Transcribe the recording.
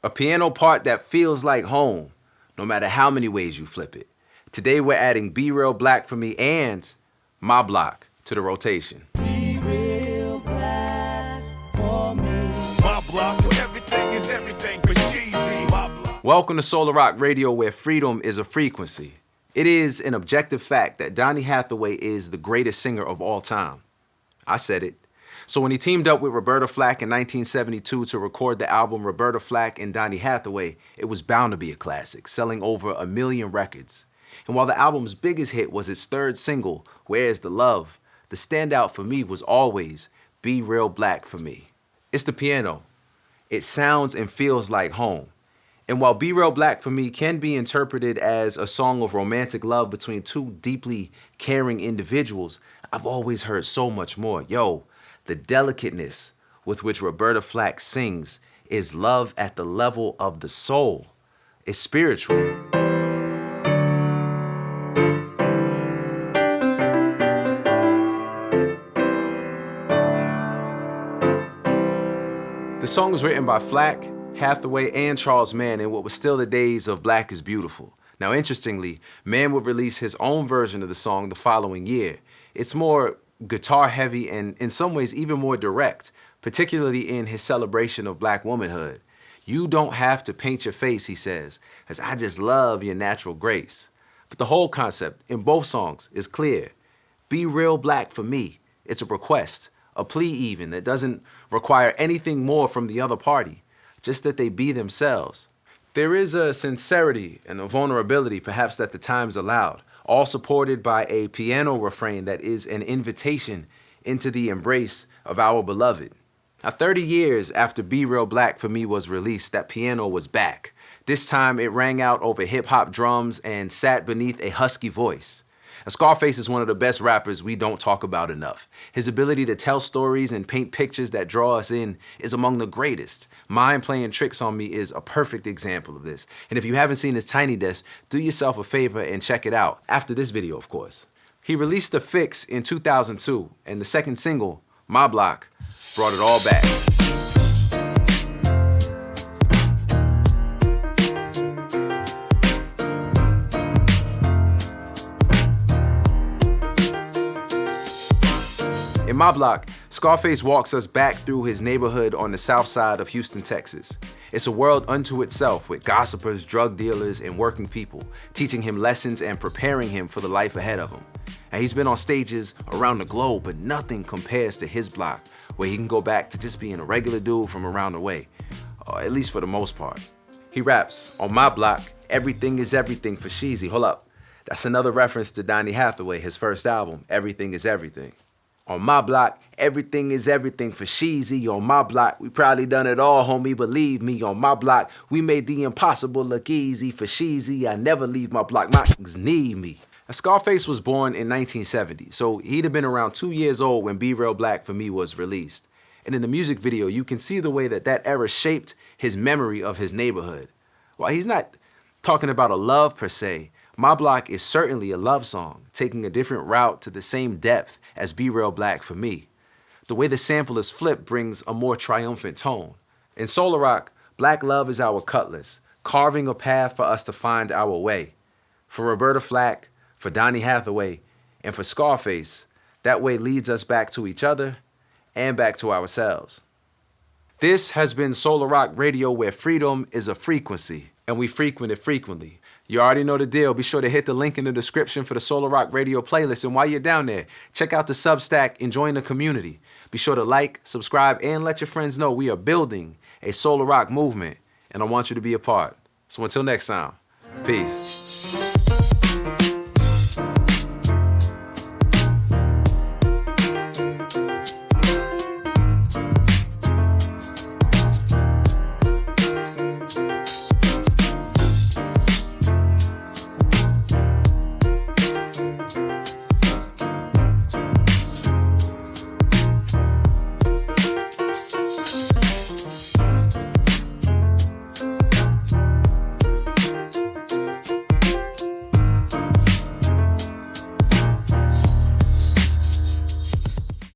A piano part that feels like home, no matter how many ways you flip it. Today we're adding Be Real Black for Me and My Block to the rotation. Be real black for me. My block, where everything is everything for Jeezy. My block. Welcome to Soular Rock Radio, where freedom is a frequency. It is an objective fact that Donny Hathaway is the greatest singer of all time. I said it. So when he teamed up with Roberta Flack in 1972 to record the album Roberta Flack and Donny Hathaway, it was bound to be a classic, selling over 1 million records. And while the album's biggest hit was its third single, Where's the Love, the standout for me was always Be Real Black for Me. It's the piano. It sounds and feels like home. And while Be Real Black for Me can be interpreted as a song of romantic love between two deeply caring individuals, I've always heard so much more. The delicateness with which Roberta Flack sings is love at the level of the soul. It's spiritual. The song was written by Flack, Hathaway, and Charles Mann in what was still the days of Black is Beautiful. Now, interestingly, Mann would release his own version of the song the following year. It's more guitar heavy and in some ways even more direct, particularly in his celebration of Black womanhood. You don't have to paint your face, he says, because I just love your natural grace. But the whole concept in both songs is clear. Be real black for me. It's a request, a plea even, that doesn't require anything more from the other party, just that they be themselves. There is a sincerity and a vulnerability perhaps that the times allowed, all supported by a piano refrain that is an invitation into the embrace of our beloved. Now, 30 years after Be Real Black for Me was released, that piano was back. This time it rang out over hip-hop drums and sat beneath a husky voice. Now, Scarface is one of the best rappers we don't talk about enough. His ability to tell stories and paint pictures that draw us in is among the greatest. Mind Playing Tricks on Me is a perfect example of this. And if you haven't seen his Tiny Desk, do yourself a favor and check it out. After this video, of course. He released The Fix in 2002, and the second single, My Block, brought it all back. In My Block, Scarface walks us back through his neighborhood on the south side of Houston, Texas. It's a world unto itself with gossipers, drug dealers, and working people, teaching him lessons and preparing him for the life ahead of him. And he's been on stages around the globe, but nothing compares to his block, where he can go back to just being a regular dude from around the way, or at least for the most part. He raps, on my block, everything is everything for Sheezy. Hold up, that's another reference to Donny Hathaway, his first album, Everything is Everything. On my block, everything is everything for Sheezy. On my block, we probably done it all, homie, believe me. On my block, we made the impossible look easy for Sheezy. I never leave my block, my niggas need me. Now, Scarface was born in 1970, so he'd have been around 2 years old when Be Real Black for Me was released. And in the music video, you can see the way that era shaped his memory of his neighborhood. While he's not talking about a love per se, My Block is certainly a love song, taking a different route to the same depth as Be Real Black for Me. The way the sample is flipped brings a more triumphant tone. In Soular Rock, black love is our cutlass, carving a path for us to find our way. For Roberta Flack, for Donny Hathaway, and for Scarface, that way leads us back to each other and back to ourselves. This has been Soular Rock Radio, where freedom is a frequency, and we frequent it frequently. You already know the deal. Be sure to hit the link in the description for the Soular Rock Radio playlist. And while you're down there, check out the Substack and join the community. Be sure to like, subscribe, and let your friends know we are building a Soular Rock movement, and I want you to be a part. So until next time, peace.